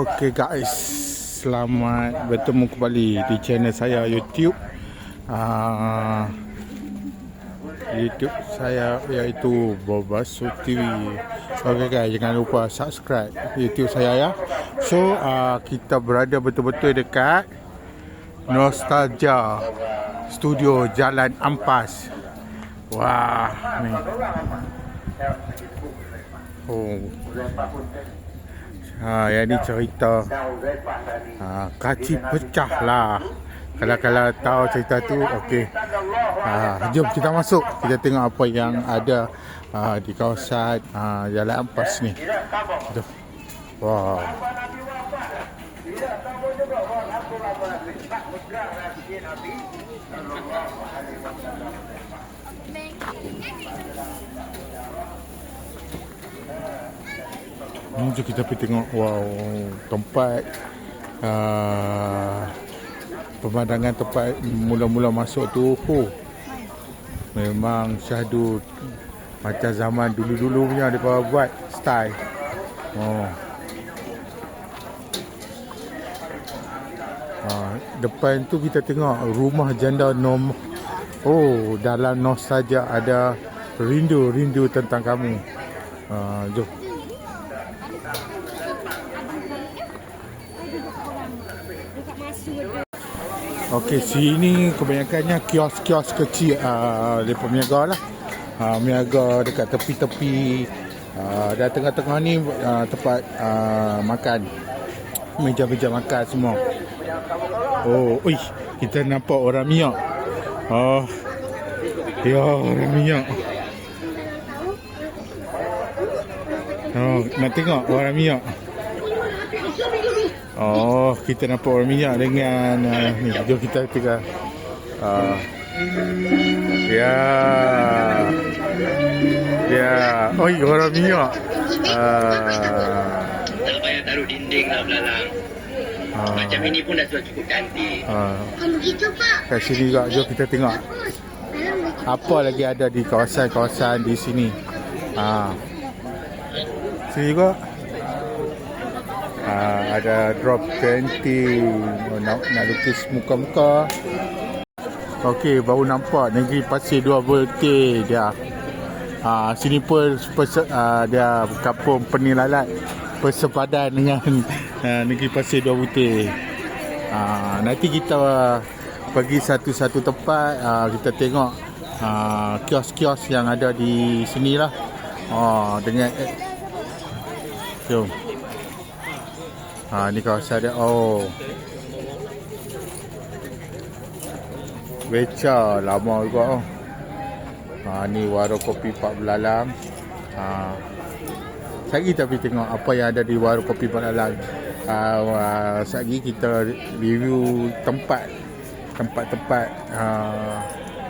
Okay guys, selamat bertemu kembali di channel saya YouTube. YouTube saya iaitu Bobasu TV. Okay guys, jangan lupa subscribe YouTube saya ya. So kita berada betul-betul dekat Nostalgia Studio Jalan Ampas. Wah, ni. Oh. Yang ni cerita kaci pecah lah. Kalau tahu cerita tu, okey. Jom kita masuk. Kita tengok apa yang ada di kawasan Jalan Ampas ni. Jom. Wah. Jom kita pergi tengok. Wow, tempat pemandangan tempat mula-mula masuk tu memang syahdu macam zaman dulu-dulu punya mereka buat style. Depan tu kita tengok rumah janda nom. Dalam nostalgia ada rindu tentang kamu. Jom. Okey, sini kebanyakannya kios-kios kecil mereka berniaga lah. Berniaga dekat tepi-tepi. Dan tengah-tengah ni tempat makan. Meja-meja makan semua. Kita nampak orang minyak. Ya, orang minyak. Nak tengok orang minyak. Kita nampak orang minyak dengan ni. Jom kita tengok. Orang minyak. Tak payah taruh dinding lah belalang. Macam ini pun dah cukup cantik. Begitu Pak. Kat sini juga, jom kita tengok. Apa lagi ada di kawasan-kawasan di sini. Sini juga. Ada drop cantik. Nak lukis muka-muka. Okey, baru nampak Negeri Pasir Dua Betul dia. Sini pun dia kampung Penilalat bersepadan dengan Negeri Pasir Dua Betul. Nanti kita pergi satu-satu tempat, kita tengok kios-kios yang ada di sinilah. Dengan jom. Ni kawasan dia. Beca lama juga. Ni warung kopi Pak Belalang. Sekali kita pergi tengok apa yang ada di warung kopi Pak Belalang. Sekali kita review tempat-tempat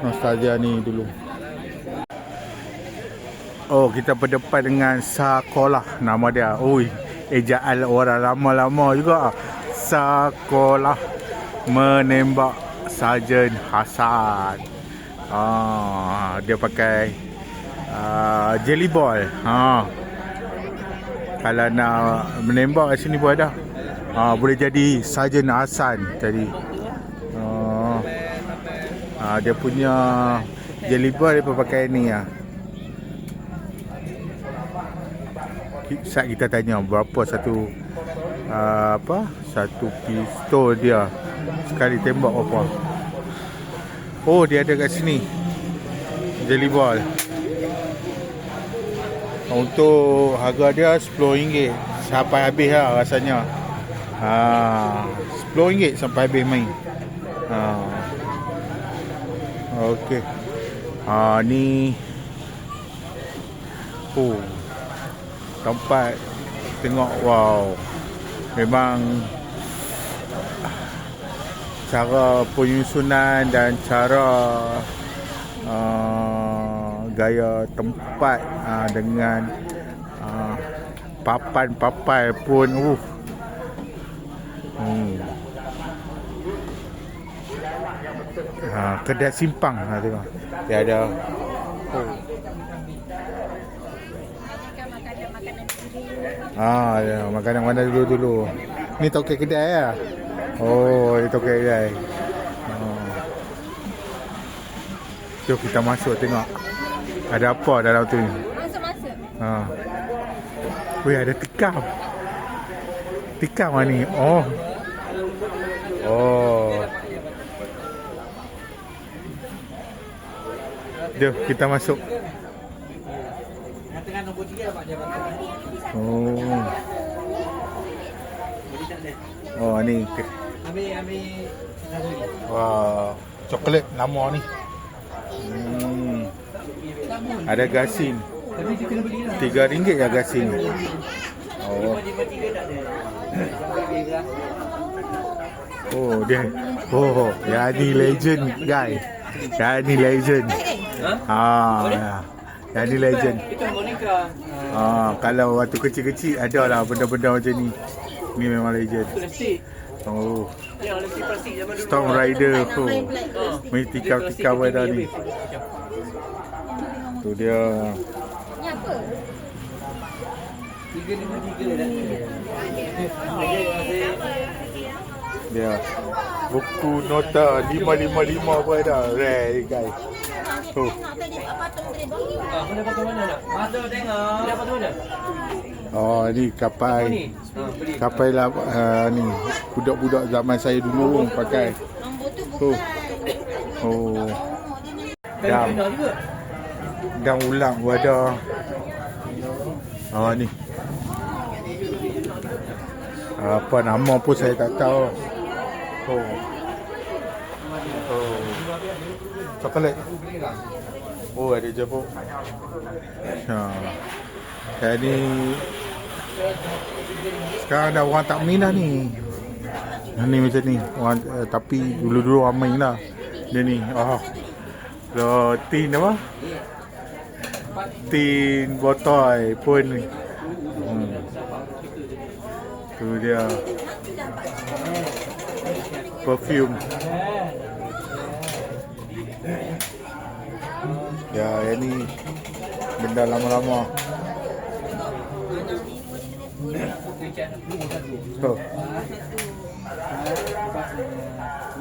nostalgia ni dulu. Kita berdepan dengan sekolah nama dia. Ejaan orang lama-lama juga. Sekolah menembak Sarjan Hasan. Dia pakai jelly ball. Kalau nak menembak kat sini pun ada. Boleh jadi Sarjan Hasan jadi. Dia punya jelly ball dia pakai ni . Saat kita tanya berapa satu pistol dia sekali tembak apa. Dia ada kat sini jelly ball. Untuk harga dia RM10 sampai habis lah rasanya. RM10 sampai habis main. Okey. Ni tempat tengok. Wow, memang cara penyusunan dan cara gaya tempat dengan papan-papan pun kedai simpang tengok. Dia ada Ya, makanan mana dulu. Ni toket kedai ya? Oh, ini toket kedai. Jom kita masuk tengok. Ada apa dalam tu ni? Masuk. Weh, ada tikam. Tikam mana ni? Oh. Jom kita masuk. Oh ni. Wah, coklat lama ni. Ada gasin. RM3 ya gasin. Dia. Ya ni legend guys. Ya ni legend. Ya ni legend. Kalau waktu kecil-kecil ada lah benda-benda macam ni. Ni memang legend. Storm Rider tu. Main tikam-tikam ada ni. Tu dia. Ni apa? 353 dia. Buku nota 555 pun ada. Rare guys. Tu. Oh ni kapal. Kapal lah ni. Budak-budak zaman saya dulu pakai. Nombor tu bukan. Dan ulang pun ada. Ni. Apa nama pun saya tak tahu. Coklat. Ada jeruk. Ni sekarang ada orang tak minat ni. Ni macam ni. Orang, tapi dulu-dulu ramai lah. Dia ni. Tin apa? Tin botol pun ni. Tu dia. Perfume. Ya, yang ni benda lama-lama.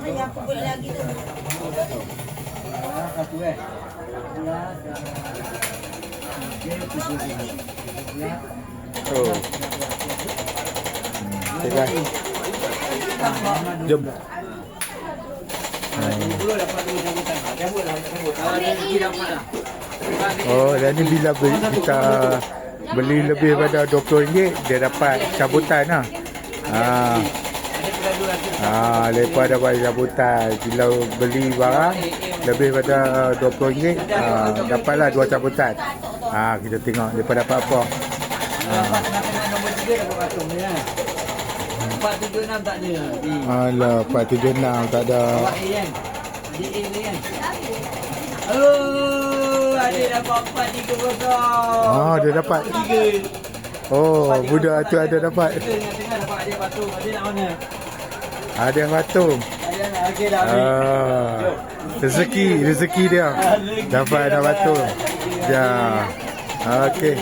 Yang aku boleh lagi tu. Okay guys. Jom. Dan ni bila kita beli lebih pada RM20, dia dapat cabutan lah. Lepas dapat cabutan. Bila beli barang lebih pada RM20, dapatlah 2 cabutan. Kita tengok lepas dapat apa. 476 tak ada. Alah, 476 tak ada. Ada dapat 430. Dia dapat 3. Budak tu ada dapat. Tengah dapat ada patung. Ada nak mana? Ada yang patung. Okey dah. Rezeki dia. Dapat ada patung. Ya. Okey.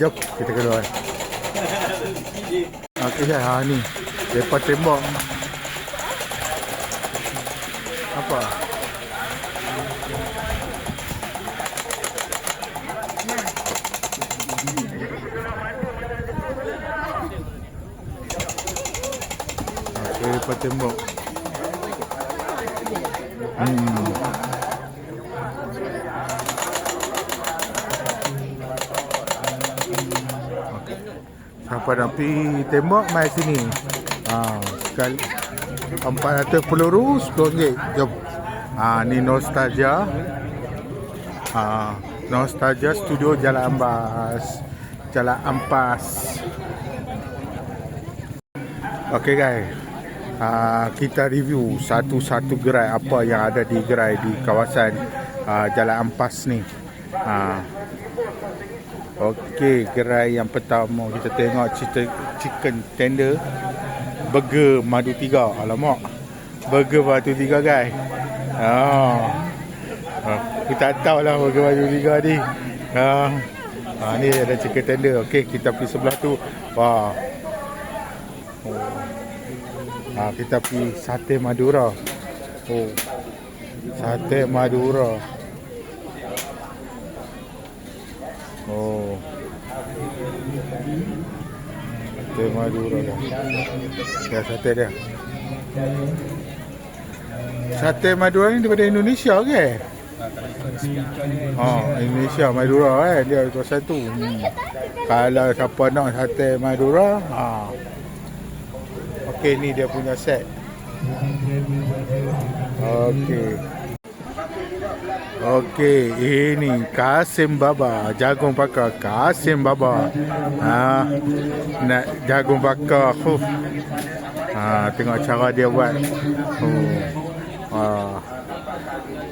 Jom kita keluar. Okey dah. Ni depa tembak. Apa? Okey, depa tembak. Siapa nak pergi tembak, mai sini. Sekali 400 peluru RM10. Jom. Ni Nostalgia. Nostalgia Studio Jalan Ampas. Okey guys. Kita review satu-satu gerai apa yang ada di gerai di kawasan Jalan Ampas ni. Okey, gerai yang pertama kita tengok chicken tender burger Madu 3. Alamak. Burger Madu 3 guys. Kita tak tahu lah burger Madu 3 ni. Ni ada chicken tender. Okey, kita pergi sebelah tu. Wah. Kita pergi sate Madura. Sate Madura. Sate Madura dah. Ya, sate dia. Sate Madura ni daripada Indonesia ke? Indonesia Madura dia kawasan tu. Kalau siapa nak sate Madura, okey, ni dia punya set. Okey, ini Kasim Baba, jagung bakar Kasim Baba. Nak jagung bakar. Tengok cara dia buat.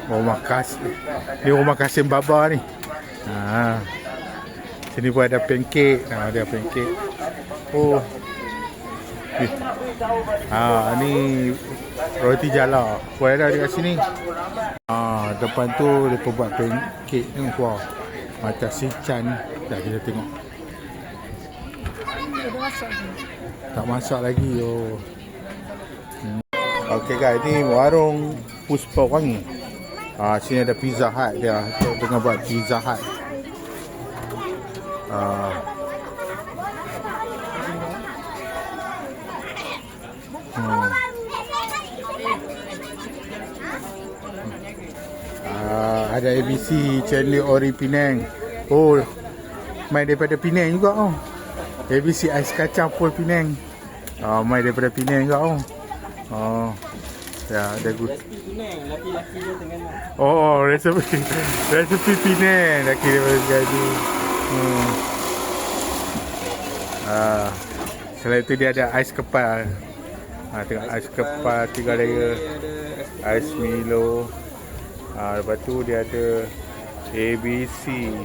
Rumah Kasim. Ni rumah Kasim Baba ni. Sini pun ada pancake. Ada pancake. Ni roti jala. Boleh ada dekat sini. Depan tu mereka buat pancake ni. Wah, macam sican. Dah kita tengok. Tak masak lagi. Okey guys, ni warung Puspa Wangi. Sini ada Pizza Hut dia. Tengah buat Pizza Hut. Ada ABC Channel Ori Penang. Main daripada Penang juga. ABC Ais Kacang Pol Penang. Main daripada Penang juga. Ya, ada good. Laki-laki dia tengah resepi Penang laki daripada gaji. Selain itu dia ada ais kepal. Tengok ais kepal 3 layer. Ais Milo. Lepas tu dia ada ABC.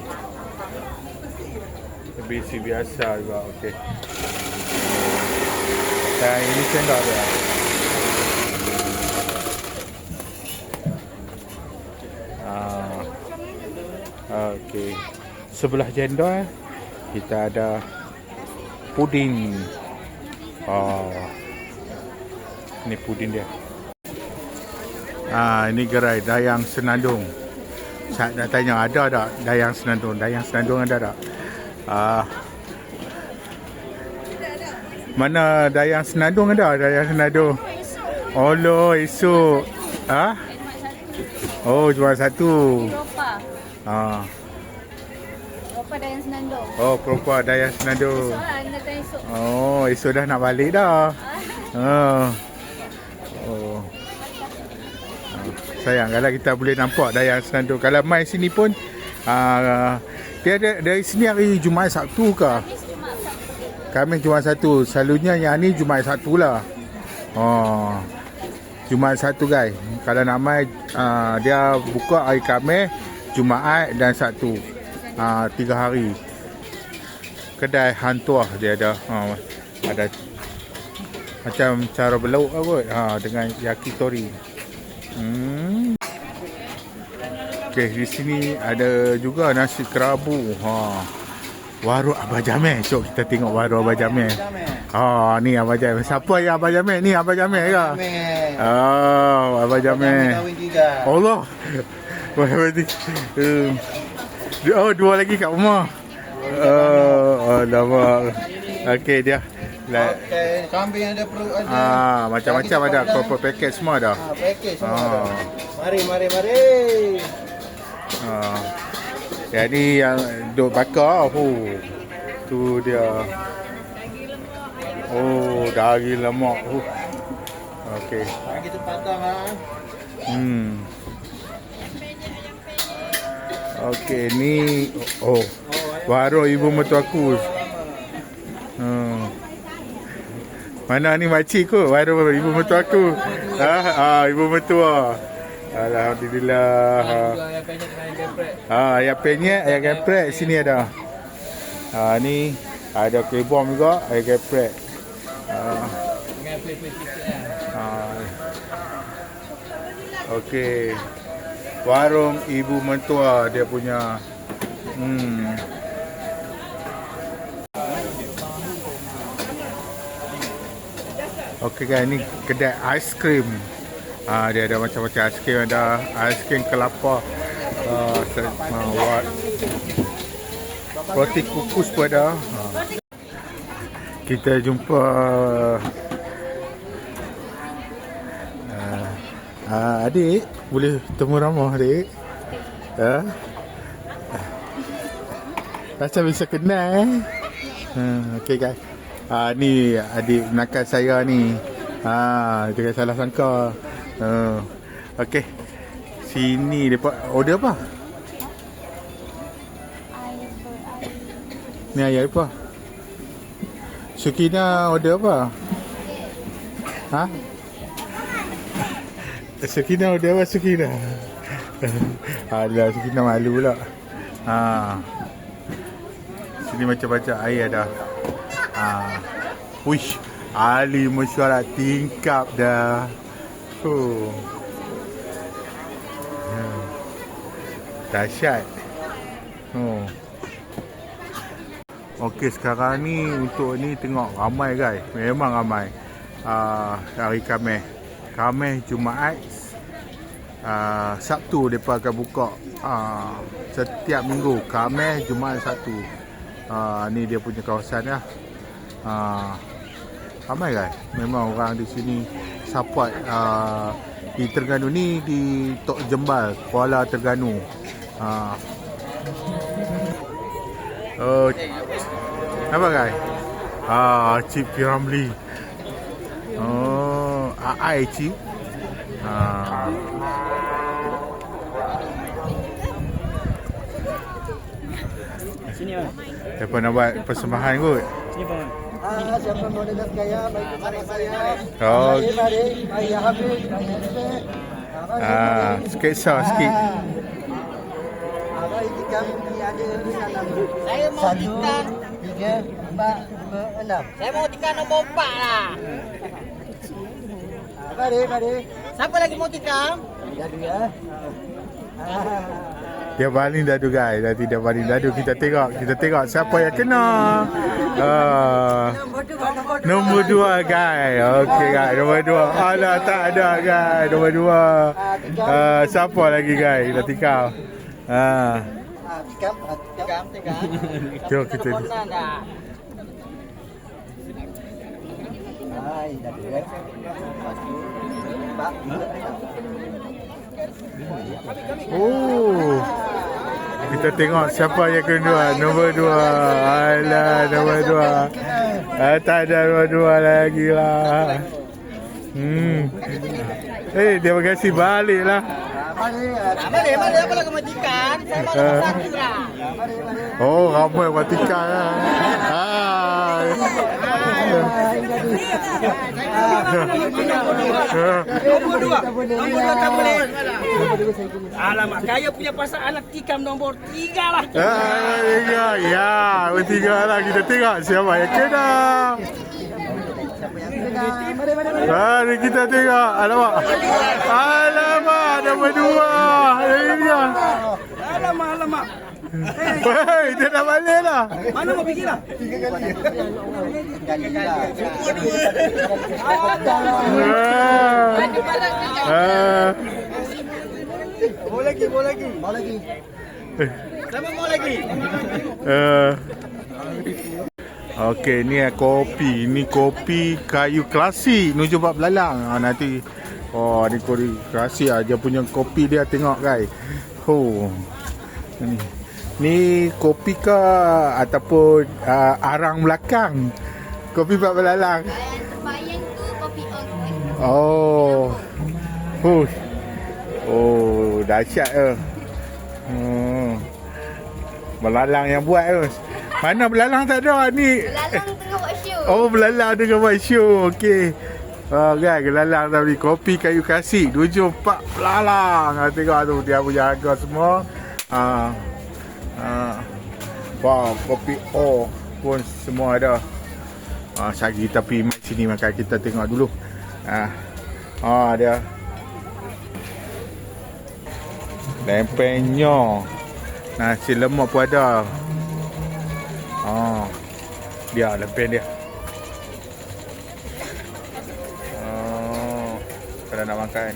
ABC biasa juga. Okey. Dan ini cendol dia. Okey. Sebelah cendol kita ada puding. Ini puding dia. Ini gerai Dayang Senandung. Saya nak tanya, ada tak Dayang Senandung? Dayang Senandung ada tak? Mana Dayang Senandung ada? Dayang Senandung. Oh, esok. Cuma satu. Propa Dayang Senandung. Propa Dayang Senandung. Esok lah, datang esok. Esok dah nak balik dah. Sayang kalau kita boleh nampak Dayang Senandung. Kalau mai sini pun dia ada dari sini hari Jumaat Sabtu ke? Khamis Jumaat Sabtu. Selalunya yang ni Jumaat Sabtu lah. Jumaat Sabtu guys. Kalau nak mai dia buka hari Khamis, Jumaat dan Sabtu. 3 hari. Kedai hantuah dia ada. Ada macam cara berlauk kot. Dengan yakitori. Okey, di sini ada juga nasi kerabu. Warung Abah Jamil. Jom kita tengok warung Abah Jamil. Ni Abah Jamil. Siapa yang Abah Jamil? Ni Abah Jamil ke? Abah Jamil. Allah. Dua lagi kat rumah. Alamak. Okey dia. Kambing ada perut ada. Macam-macam ada. Proper paket semua dah. Paket semua ada. Mari. Jadi yang duk bakar. Tu dia. Daging lemak. Okey. Kita patang Okey, ni warung ibu mertua aku. Mana ni makcik kot, warung ibu mertua aku. Ibu mertua. Alhamdulillah. Ayam penyet, ayam geprek sini ada. Ni ada kuih bom juga, ayam geprek. Okey. Warung ibu mertua dia punya. Okey guys, ni kedai aiskrim. Dia ada macam-macam aiskrim, ada aiskrim kelapa. Roti kukus pun ada. Kita jumpa adik, boleh temu ramah adik. Macam bisa kenal. Okey guys. Ni adik nakal saya ni. Jangan salah sangka. Okey. Sini depa order apa? Ni air apa? Sukina order apa? Sukina order apa Sukina? Alah, Sukina malu pula. Sini macam-macam air ada. Wish, Ali mesyuarat tingkap dah. Dahsyat. Okey, sekarang ni untuk ni tengok ramai guys. Memang ramai. Hari Khamis. Khamis, Jumaat, Sabtu mereka akan buka. Setiap minggu Khamis, Jumaat, Sabtu. Ni dia punya kawasan lah. Ramai guys. Memang orang di sini support. Di Terengganu ni, di Tok Jembal, Kuala Terengganu. Apa guys? Cik Piramli. Ai Cik. Sini bang. Siapa nak buat persembahan kot? Sini bang. Siapa mau dengar saya, baik kepada saya. Oh. Mari, ayah habis. Sketsa sikit. Abang ikan ni ada di sana. Saya mau tikar. 3, 4, 5, 6. Saya mau tikar nombor 4 lah. Mari. Siapa lagi mau tikar? Jadi ya. Dia baling dadu guys. Dah tidak baling dadu. Kita tengok siapa yang kena. Nombor 2 guys. Okey guys, nombor 2. Alah, tak ada guys. Nombor 2. Siapa lagi guys? Dah tikar. Tikar. Jom kita ni. Mana dah? Hai, dah ada. Pak. Oh. Kita tengok siapa yang kedua. Nombor 2. Alah, nombor 2. Tak ada nombor 2 lagi lah. Terima kasih balik lah. Mari. Apa lagi mau tikar? Saya mau nombor 1 lah. Oh, ramai matikan lah. Nombor 2 tak boleh. Alamak, kaya punya pasal anak tikam nombor 3 lah. Ya, bertiga lah. Kita tengok siapa yang kena. Mari kita tengok. Alamak, nombor 2. Alamak. Hei, dia dah balik lah. Mana mau pergi lah? 3 kali. Mau lagi. Sama mau lagi. Okey, ni kopi. Ni kopi kayu klasik menuju bab belalang. Nanti ni kopi klasik dia punya kopi dia, tengok guys. Ni kopi ke ataupun arang belakang? Kopi bab belalang. Bayang tu kopi on. Dahsyat ke. Belalang yang buat tu. Mana belalang tak ada ni? Belalang tengah buat show. Belalang tengah buat show. Okey. Kan, belalang tadi. Kopi kayu klasik 74 belalang. Tengok tu dia punya harga semua. Wow, kopi pun semua ada. Sagi tapi mai sini makan, kita tengok dulu. Dia lempengnya. Nasi lemak pun ada. Dia lempeng dia. kalau nak makan.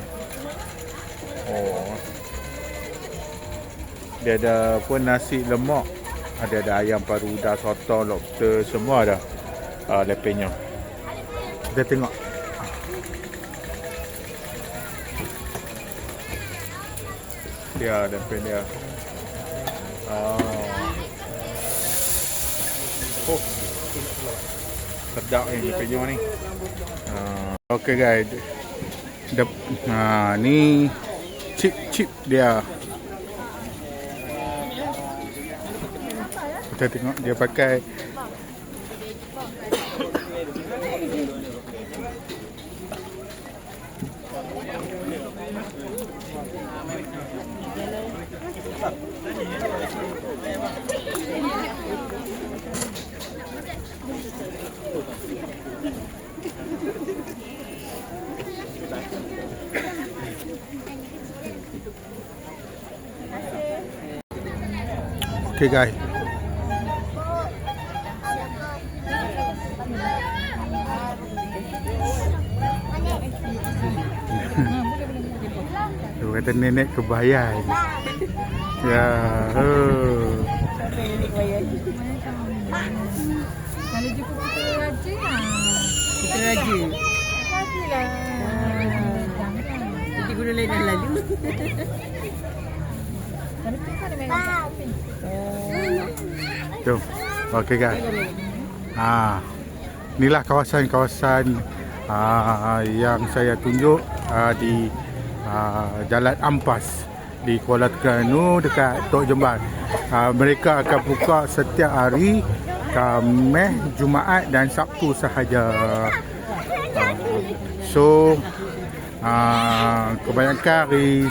Oh. Dia ada pun nasi lemak. Ada ayam paruda, sotong, lobster, semua ada. Lepenya. Kita tengok. Dia lepeng dia. Oh. Sedap ni lepenya ni. Okay guys. Ni chip dia. Kita tengok dia pakai okay guys. Dia kata nenek kebayan. Ya. Kalau jumpa kita raja lah. Kita raja. Raja lah. Jadi guna lain dah lalu. Tapi kita ada memang tak. Jom. Okey guys. Inilah kawasan-kawasan yang saya tunjuk di Jalan Ampas di Kuala Terengganu dekat Tok Jemban. Mereka akan buka setiap hari Khamis, Jumaat dan Sabtu sahaja. So kebanyakan hari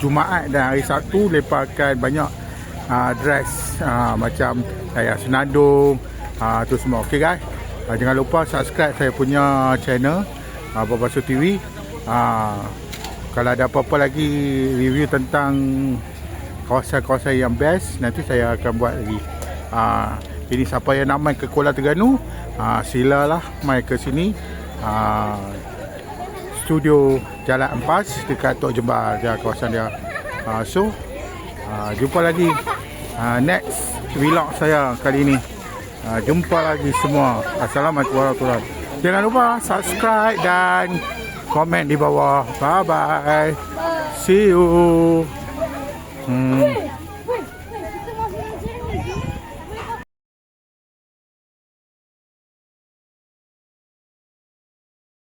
Jumaat dan hari Sabtu mereka akan banyak dress macam kayak senandung tu semua. Okey guys, jangan lupa subscribe saya punya channel Babasu TV. Kalau ada apa-apa lagi review tentang kawasan-kawasan yang best, nanti saya akan buat lagi. Ini siapa yang nak main ke Kuala Terengganu, silalah main ke sini. Studio Jalan Ampas dekat Tok Jemban dia, kawasan dia. So jumpa lagi next vlog saya kali ini. Jumpa lagi semua. Assalamualaikum warahmatullahi wabarakatuh. Jangan lupa subscribe dan komen di bawah. Bye bye. See you.